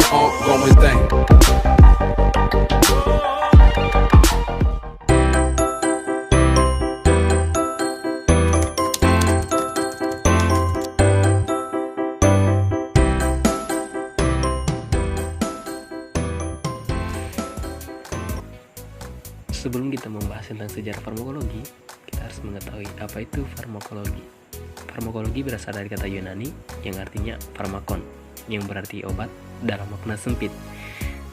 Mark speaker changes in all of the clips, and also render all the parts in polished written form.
Speaker 1: ongoing thing.
Speaker 2: Sebelum kita membahas tentang sejarah farmakologi, kita harus mengetahui apa itu farmakologi. Farmakologi berasal dari kata Yunani yang artinya farmakon, yang berarti obat dalam makna sempit.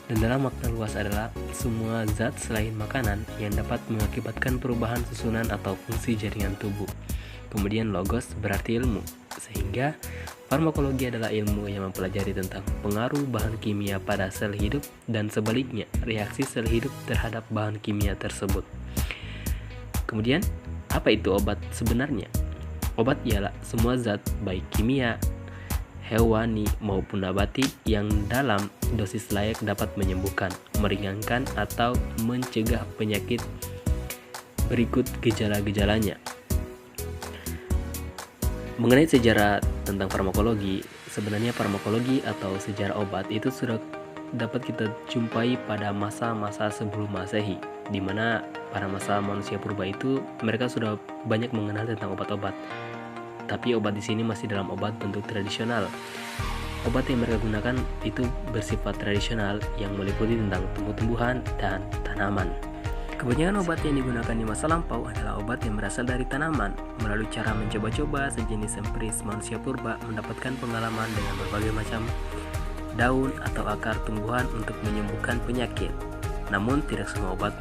Speaker 2: Dan dalam makna luas adalah semua zat selain makanan yang dapat mengakibatkan perubahan susunan atau fungsi jaringan tubuh. Kemudian logos berarti ilmu, sehingga farmakologi adalah ilmu yang mempelajari tentang pengaruh bahan kimia pada sel hidup dan sebaliknya reaksi sel hidup terhadap bahan kimia tersebut. Kemudian, apa itu obat sebenarnya? Obat ialah semua zat baik kimia, hewani maupun nabati yang dalam dosis layak dapat menyembuhkan, meringankan atau mencegah penyakit. Berikut gejala-gejalanya. Mengenai sejarah tentang farmakologi, sebenarnya farmakologi atau sejarah obat itu sudah dapat kita jumpai pada masa-masa sebelum Masehi, di mana pada masa manusia purba itu mereka sudah banyak mengenal tentang obat-obat. Tapi obat di sini masih dalam obat bentuk tradisional. Obat yang mereka gunakan itu bersifat tradisional yang meliputi tentang tumbuh-tumbuhan dan tanaman. Kebanyakan obat yang digunakan di masa lampau adalah obat yang berasal dari tanaman. Melalui cara mencoba-coba, sejenis empiris manusia purba mendapatkan pengalaman dengan berbagai macam daun atau akar tumbuhan untuk menyembuhkan penyakit. Namun tidak semua obat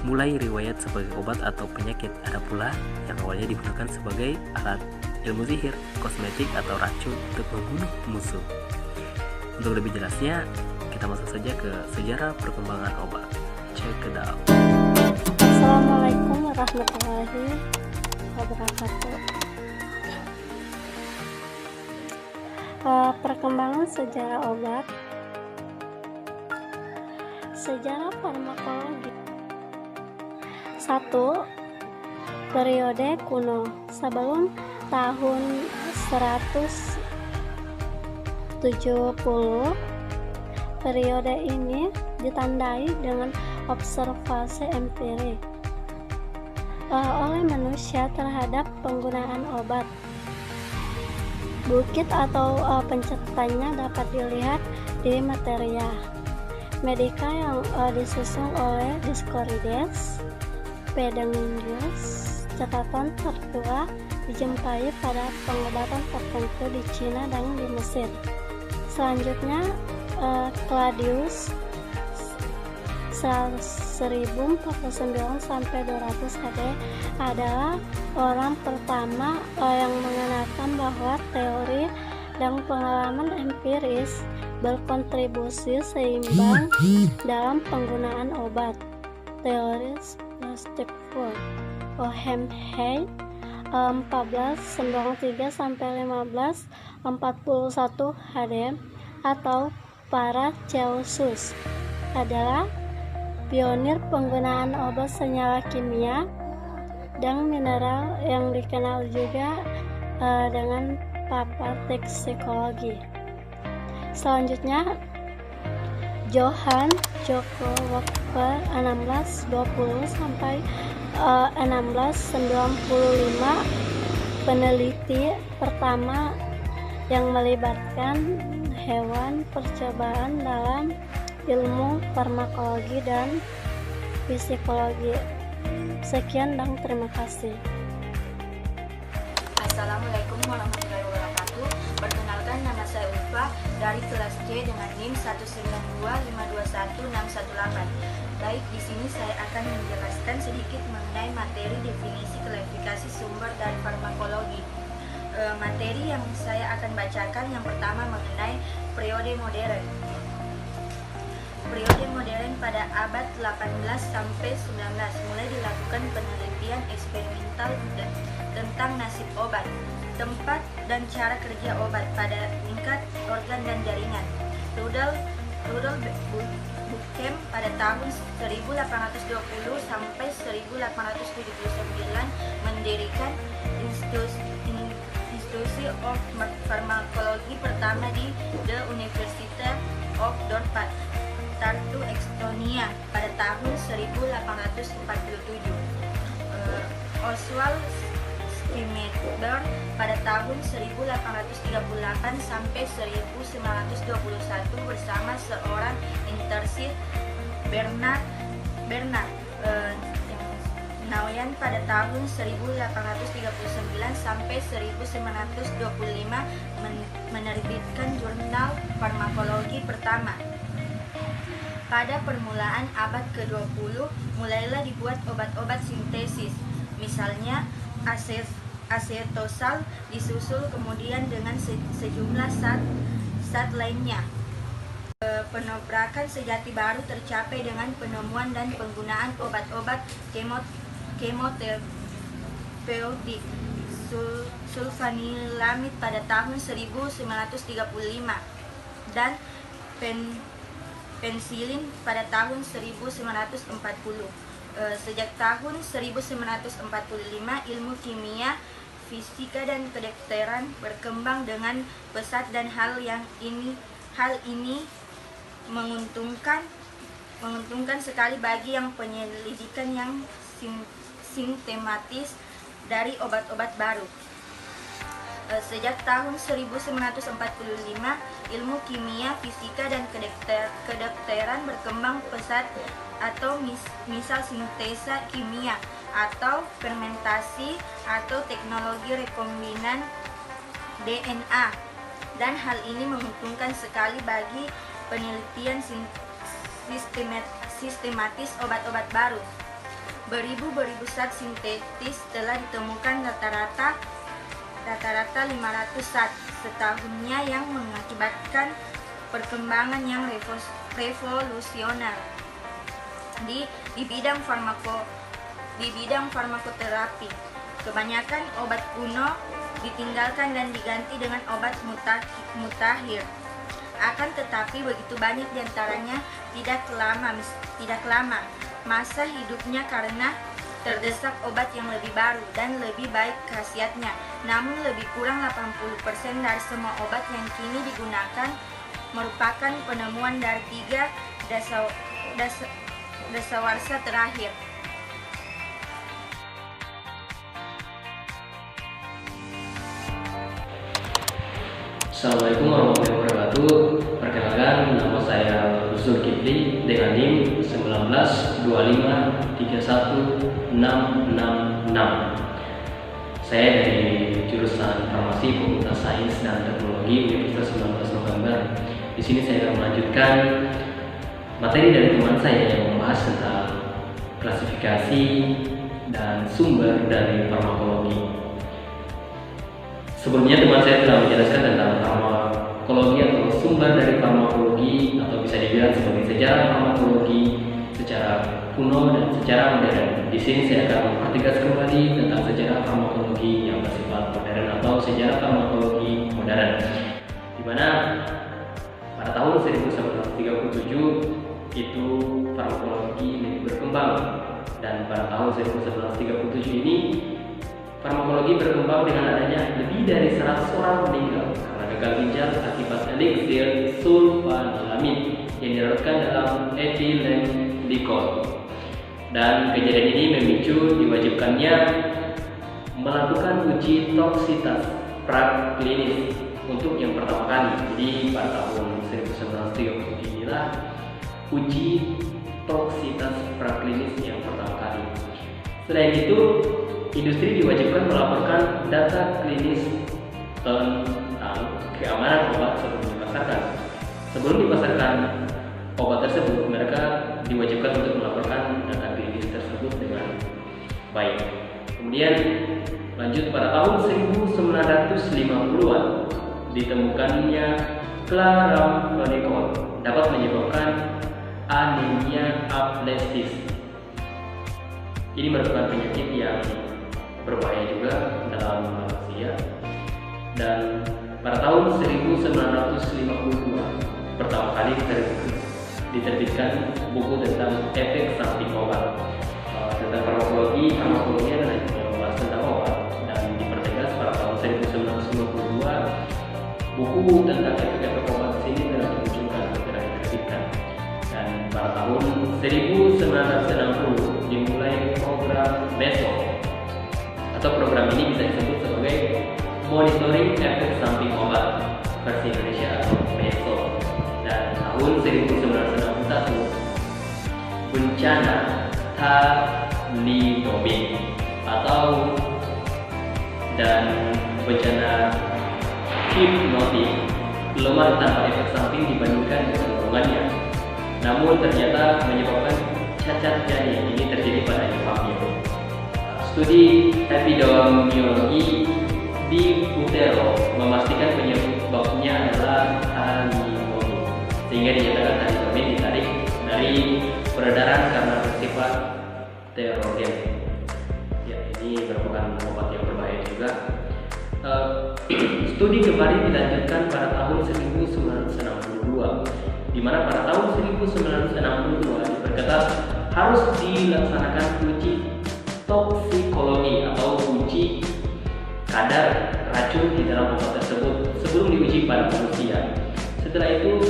Speaker 2: mulai riwayat sebagai obat atau penyakit. Ada pula yang awalnya digunakan sebagai alat ilmu sihir, kosmetik atau racun untuk membunuh musuh. Untuk lebih jelasnya, kita masuk saja ke sejarah perkembangan obat. Check it out.
Speaker 3: Assalamualaikum warahmatullahi wabarakatuh. Perkembangan sejarah obat. Sejarah farmakologi. 1. Periode kuno. Sebelum tahun 170, periode ini ditandai dengan observasi empirik oleh manusia terhadap penggunaan obat. Bukit atau pencatatannya dapat dilihat di Materia Medica yang disusun oleh Dioscorides Pedagogus. Catatan tertua dijumpai pada pengobatan tertentu di Cina dan di Mesir. Selanjutnya Claudius 1049 sampai 200 HD adalah orang pertama yang mengenalkan bahwa teori dan pengalaman empiris berkontribusi seimbang dalam penggunaan obat. Teori Stepford Oehmhey 1493 sampai 1541 HD atau Paracelsus adalah pionir penggunaan obat senyawa kimia dan mineral yang dikenal juga dengan papa toksikologi. Selanjutnya Johann Jakob Walker 1620 sampai 1695, peneliti pertama yang melibatkan hewan percobaan dalam ilmu farmakologi dan psikologi. Sekian dan terima kasih.
Speaker 4: Assalamualaikum warahmatullahi wabarakatuh. Perkenalkan, nama saya Ulfa dari kelas C dengan NIM 192521618. Baik, di sini saya akan menjelaskan sedikit mengenai materi definisi klasifikasi sumber dari farmakologi. Materi yang saya akan bacakan yang pertama mengenai periode modern. Periode modern pada abad 18 sampai 19 mulai dilakukan penelitian eksperimental tentang nasib obat, tempat dan cara kerja obat pada tingkat organ dan jaringan. Rudolf Buchem pada tahun 1820 sampai 1879 mendirikan Institut Institute of Pharmacology pertama di The University of Dorpat, Tartu, Estonia pada tahun 1847. Oswald Schmidt-Berg pada tahun 1838 sampai 1921 bersama seorang internship Bernard Nauyan pada tahun 1839 sampai 1925 menerbitkan jurnal farmakologi pertama. Pada permulaan abad ke-20 mulailah dibuat obat-obat sintesis, misalnya asetosal, disusul kemudian dengan sejumlah zat lainnya. Penobrakan sejati baru tercapai dengan penemuan dan penggunaan obat-obat kemoterapeutik sulfanilamid pada tahun 1935 dan pensilin pada tahun 1940. Sejak tahun 1945 ilmu kimia, fisika dan kedokteran berkembang dengan pesat dan hal ini menguntungkan sekali bagi yang penyelidikan yang sistematis dari obat-obat baru. Sejak tahun 1945, ilmu kimia, fisika dan kedokteran berkembang pesat, atau misal sintesa kimia atau fermentasi atau teknologi rekombinan DNA, dan hal ini menguntungkan sekali bagi penelitian sistematis obat-obat baru. Beribu-beribu zat sintetis telah ditemukan, rata-rata 500 zat setahunnya, yang mengakibatkan perkembangan yang revolusioner di bidang farmakoterapi. Kebanyakan obat kuno ditinggalkan dan diganti dengan obat mutakhir. Akan tetapi begitu banyak diantaranya tidak lama masa hidupnya karena terdesak obat yang lebih baru dan lebih baik khasiatnya. Namun lebih kurang 80% dari semua obat yang kini digunakan merupakan penemuan dari 3 dasawarsa terakhir.
Speaker 2: Assalamualaikum warahmatullahi wabarakatuh. Perkenalkan, nama saya Zulkifli dengan NIM 192531666. Saya dari jurusan Farmasi Fakultas Sains dan Teknologi Universitas 19 November. Di sini saya akan melanjutkan materi dari teman saya yang membahas tentang klasifikasi dan sumber dari farmakologi. Sebelumnya teman saya telah menjelaskan tentang farmakologi atau sumber dari farmakologi, atau bisa dibilang sebagai sejarah farmakologi secara kuno dan secara modern. Di sini saya akan mempertegas kembali tentang sejarah farmakologi yang bersifat modern atau sejarah farmakologi modern, di mana pada tahun 1937 itu farmakologi berkembang, dan pada tahun 1937 ini farmakologi berkembang dengan adanya lebih dari 100 orang meninggal karena gagal ginjal akibat eliksir sulfanilamid yang dilarutkan dalam etilen glikol. Dan kejadian ini memicu diwajibkannya melakukan uji toksitas praklinis untuk yang pertama kali. Jadi pada tahun 1937 inilah uji toksitas praklinis yang pertama kali. Selain itu, industri diwajibkan melaporkan data klinis tentang keamanan obat sebelum dipasarkan. Sebelum dipasarkan obat tersebut, mereka diwajibkan untuk melaporkan data klinis tersebut dengan baik. Kemudian lanjut pada tahun 1950-an ditemukannya chloramphenicol dapat menyebabkan anemia aplastis. Ini merupakan penyakit yang berbahaya juga dalam manusia. Dan pada tahun 1952 pertama kali diterbitkan buku tentang efek samping obat, tentang farmakologi adalah membahas tentang obat, dan dipertegas pada tahun 1950 Buku tentang efek-efek obat di sini telah dimunculkan atau telah diterbitkan. Dan pada tahun 1960 dimulai program MESO, atau program ini bisa disebut sebagai Monitoring Efek Samping Obat versi Indonesia atau MESO. Dan tahun 1961 bencana thalidomid dan bencana hipnotik lemah tanpa efek samping dibandingkan dengan golongannya, namun ternyata menyebabkan cacat janin. Ini terjadi pada hamil. Studi epidemiologi di utero memastikan penyebabnya adalah thalidomid, sehingga dinyatakan thalidomid ditarik dari peredaran karena bersifat terogen. Ya, ini merupakan obat yang berbahaya juga. Studi kembali dilanjutkan pada tahun 1962, di mana pada tahun 1962 diperketat harus dilaksanakan uji toksikologi atau uji kadar racun di dalam obat tersebut sebelum diuji pada manusia. Setelah itu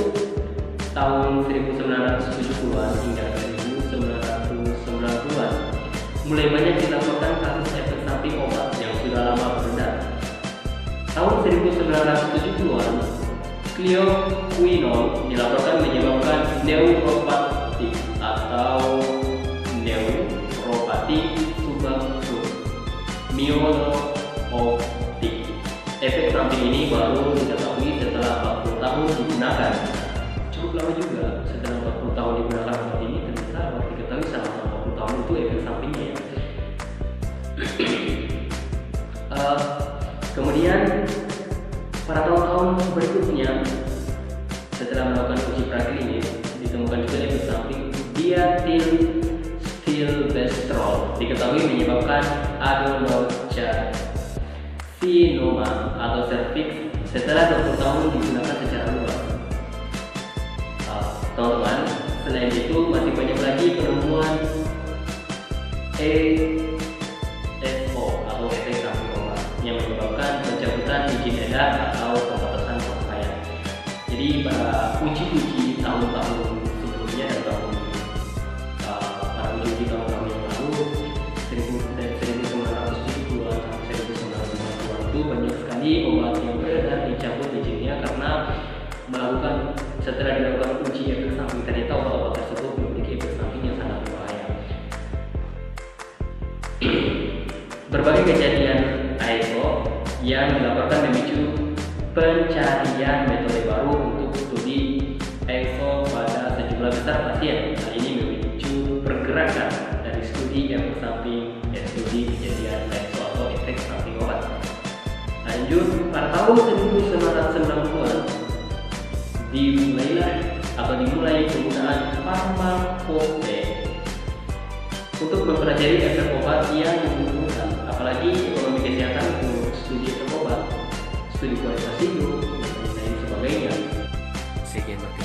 Speaker 2: tahun 1970-an hingga 1990-an mulai banyak dilaporkan kasus efek samping obat yang sudah lama beredar. Tahun 1970-an, cleoquinol dilaporkan menyebabkan neuropati atau neuropati subakut myooptik. Efek samping ini baru diketahui setelah 40 tahun digunakan. Cukup lama juga, setelah 40 tahun digunakan obat ini, ternyata baru diketahui selama 40 tahun itu efek sampingnya. Kemudian pada tahun-tahun berikutnya, setelah melakukan uji praklinis, ditemukan juga efek samping diethylstilbestrol diketahui menyebabkan adenocarcinoma atau cervix setelah 20 tahun digunakan secara luas. Teman-teman, selain itu masih banyak lagi penemuan ESO atau efek samping obat yang menyebabkan pencabutan izin edar atau pembatasan pemakaian. Jadi pada uji-uji tahun-tahun sebelumnya dan pada uji-uji tahun-tahun yang lalu 1970-an sampai 1990-an itu banyak sekali obat yang beredar dicabut izinnya karena setelah dilakukan uji efek samping ternyata obat-obat tersebut memiliki efek samping yang sangat berbahaya. Berbagai kejadian ASO yang dilaporkan memicu pencarian metode baru untuk studi ASO pada sejumlah besar pasien. Hal ini memicu pergerakan dari studi efek samping dan studi kejadian ASO atau efek samping obat. Lanjut, pada tahun 1990-an dimulai penggunaan farmakope untuk mempelajari efek obat yang menguntungkan, apalagi ekonomi kesehatan untuk studi efek obat, studi kualitas hidup, dan lain sebagainya. Sekian waktu